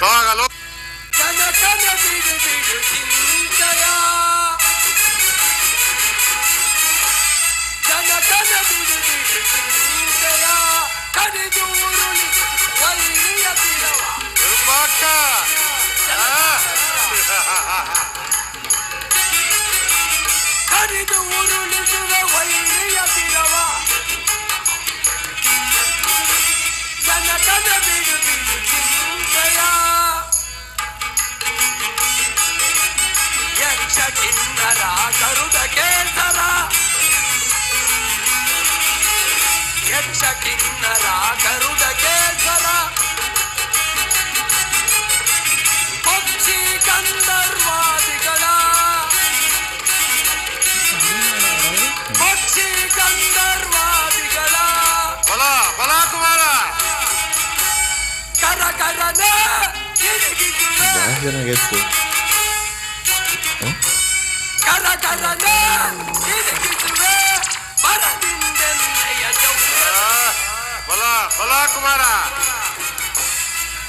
ಸಾಗಲು ಕನಕನ ಬಿಡು ಬಿಡು ಚಿಂತೆಯ ಕನಕನ ಬಿಡು ಬಿಡು ಚಿಂತೆಯ ಕಡಿದು ಉರುಳಿ ವೈರಿಯ ತಿರವ ದುರ್ಭಾಷ ಕಡಿದು ಉರುಳಿಸುವ ವೈರಿಯ ತಿರವ ಕನಕನ ಬಿಡು ಬಿಡು ಚಿಂತೆಯ ಯಕ್ಷ ಕಿನ್ನರ ಗರುಡ ಕೇಸರ ಯಕ್ಷ ಕಿನ್ನರ ಗರುಡ ಕೇಸರ ಪಕ್ಷಿ ಗಂಧರ್ವಾದಿಗಳ ಪಕ್ಷಿ ಗಂಧರ್ವಾದಿಗಳ ಬಲ ಬಲ ಕುಮಾರ ಕರಕರನ ತಿರುಗಿಸುವೆ ಕರಕರನ ತಿರುಗಿಸುವೆ ಬರದಿಂದೆನ್ನೆಯ ಚೌರ ಬಲ ಬಲ ಕುಮಾರ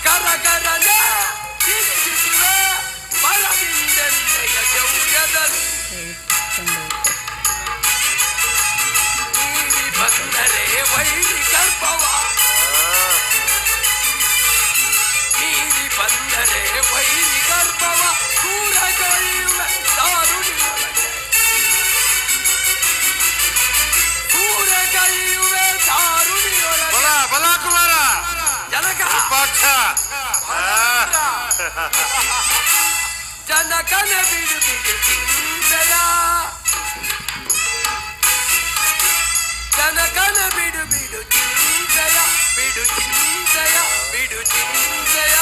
ಕರಕರನ ತಿರುಗಿಸುವೆ ಬರದಿಂದೆನ್ನೆಯ ಚೌರ್ಯದಲ್ಲಿ ನೀರಿ ಬಂದರೆ ವೈರಿ ಗರ್ಭವ ನೀರಿ ಬಂದರೆ ವೈರಿ ಗರ್ಭವ ಕೂರಗೈಯುವೆ ದಾರುಣಿಯೊಳಗೆ ಕೂರಗೈಯುವೆ ದಾರುಣಿಯೊಳಗೆ ಬಲ ಬಲ ಕುಮಾರ ಜನಕ ದುರ್ಭಾಷ ಜನಕನ ಬಿಡು ಬಿಡು ಚಿಂತೆಯ ಜನಕನ ಬಿಡು ಬಿಡು ಚಿಂತೆಯ ಬಿಡು ಚಿಂತೆಯ ಬಿಡು ಚಿಂತೆಯ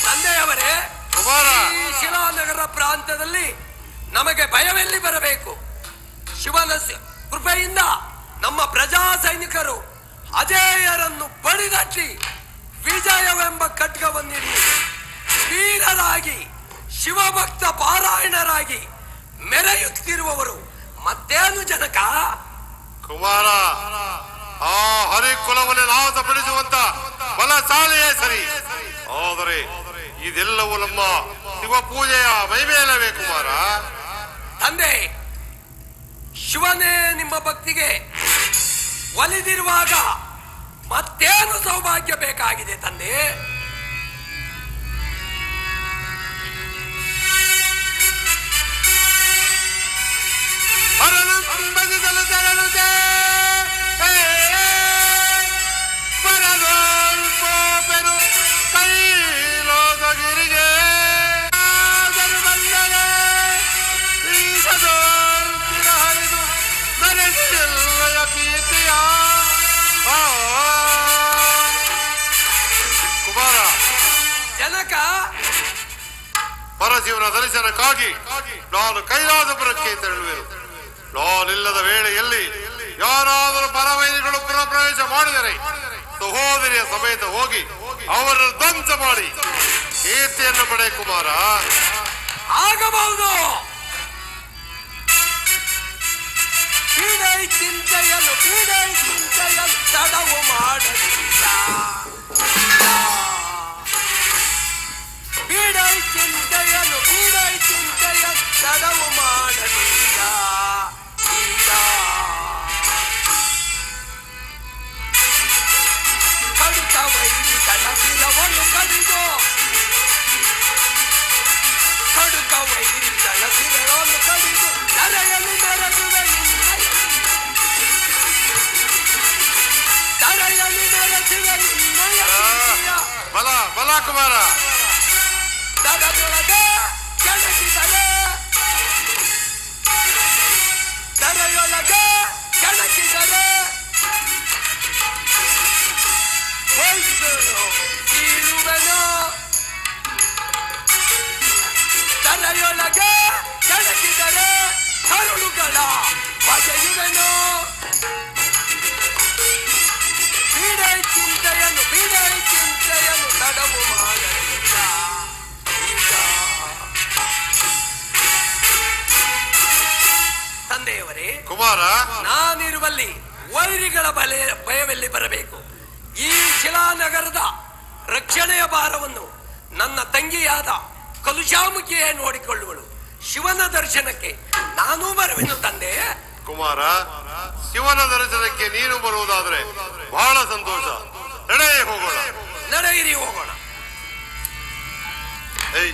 ತಂದೆಯವರೇ ಕುಮಾರ ಈ ಶಿಲಾನಗರ ಪ್ರಾಂತದಲ್ಲಿ ನಮಗೆ ಭಯವೆಲ್ಲಿ ಬರಬೇಕು? ಶಿವನ ಕೃಪೆಯಿಂದ ನಮ್ಮ ಪ್ರಜಾ ಸೈನಿಕರು ಅಜೇಯರನ್ನು ಬಡಿದಟ್ಟಿ ವಿಜಯವೆಂಬ ಖಡ್ಗವನ್ನಿಡಿ ವೀರರಾಗಿ ಶಿವಭಕ್ತ ಪಾರಾಯಣರಾಗಿ ಮೆರೆಯುತ್ತಿರುವವರು ಮತ್ತೇನು ಜನಕ? ಕುಮಾರ ಆ ಹರಿಕುಲವನ್ನು ನಾಶಪಡಿಸುವಂತ ಬಲಶಾಲಿಯೇ ಸರಿ. ಆದರೆ ಇದೆಲ್ಲವೂ ನಮ್ಮ ಶಿವ ಪೂಜೆಯ ಮೈಮೇಲವೇ ಕುಮಾರ. ತಂದೆ, ಶಿವನೇ ನಿಮ್ಮ ಭಕ್ತಿಗೆ ಒಲಿದಿರುವಾಗ ಮತ್ತೇನು ಸೌಭಾಗ್ಯ ಬೇಕಾಗಿದೆ ತಂದೆ? ಜನಕ, ಪರಜೀವನ ದರ್ಶನಕ್ಕಾಗಿ ನಾನು ಕೈಲಾಸಪುರಕ್ಕೆ ತೆರಳುವೆನು. ನಾನಿಲ್ಲದ ವೇಳೆಯಲ್ಲಿ ಯಾರಾದರೂ ಪರವೈರಿಗಳು ಪ್ರವೇಶ ಮಾಡಿದರೆ ಸಹೋದರಿಯ ಸಮೇತ ಹೋಗಿ ಅವರನ್ನು ಧ್ವಂಸ ಮಾಡಿ ಕೀರ್ತಿಯನ್ನು ಪಡೆ ಕುಮಾರ. ಆಗಬಹುದು. ಪೀಡೈ ಚಿಂತೆಯಲು ತಡವು ಮಾಡಲಿಲ್ಲ. ಪೀಡೈ ಚಿಂತೆಯಲು ತಡವು ಮಾಡಲಿಲ್ಲ. ಈಗ ಕಡುಕ ವೈರಿ ತಳಸಿರವನ್ನು ಕಡಿದು ಕಡುಕ ವೈರಿ ತಳಸಿರವನ್ನು ಕಡಿದು ತಲೆಯಲ್ಲಿ ಮೆರೆದುವೆ ತಲೆಯಲ್ಲಿ ಮೆರೆಸುವೆ ನಿನ್ನಯ ಬಲ ಬಲ ಕುಮಾರ. ದಡದೊಳಗೆ ಕೆಣಕಿದರೆ ದರೆಯೊಳಗೆ ಕೆಣಕಿದರೆ ಕೀಳುವೆನು. ದರೆಯೊಳಗೆ ಕೆಣಕಿದರೆ ಕರುಳುಗಳ ಬಗೆಯುವೆನು. ಬೀಡೈ ಚಿಂತೆಯನ್ನು ತಡವು ಮಾಡಲಿಲ್ಲ. ತಂದೆಯವರೇ, ಕುಮಾರ, ನಾನಿರುವಲ್ಲಿ ವೈರಿಗಳ ಭಯವೆಲ್ಲಿ ಬರಬೇಕು? ಈ ಶಿಲಾನಗರದ ರಕ್ಷಣೆಯ ಭಾರವನ್ನು ನನ್ನ ತಂಗಿಯಾದ ಕಲುಷಾಮುಖಿಯೇ ನೋಡಿಕೊಳ್ಳುವಳು. ಶಿವನ ದರ್ಶನಕ್ಕೆ ನಾನೂ ಬರುವೆನು ತಂದೆ. ಕುಮಾರ, ಶಿವನ ದರ್ಶನಕ್ಕೆ ನೀನು ಬರುವುದಾದ್ರೆ ಬಹಳ ಸಂತೋಷ. ನಡೆಯೇ ಹೋಗೋಣ. ನಡೆಯಿರಿ, ಹೋಗೋಣ. ಏಯ್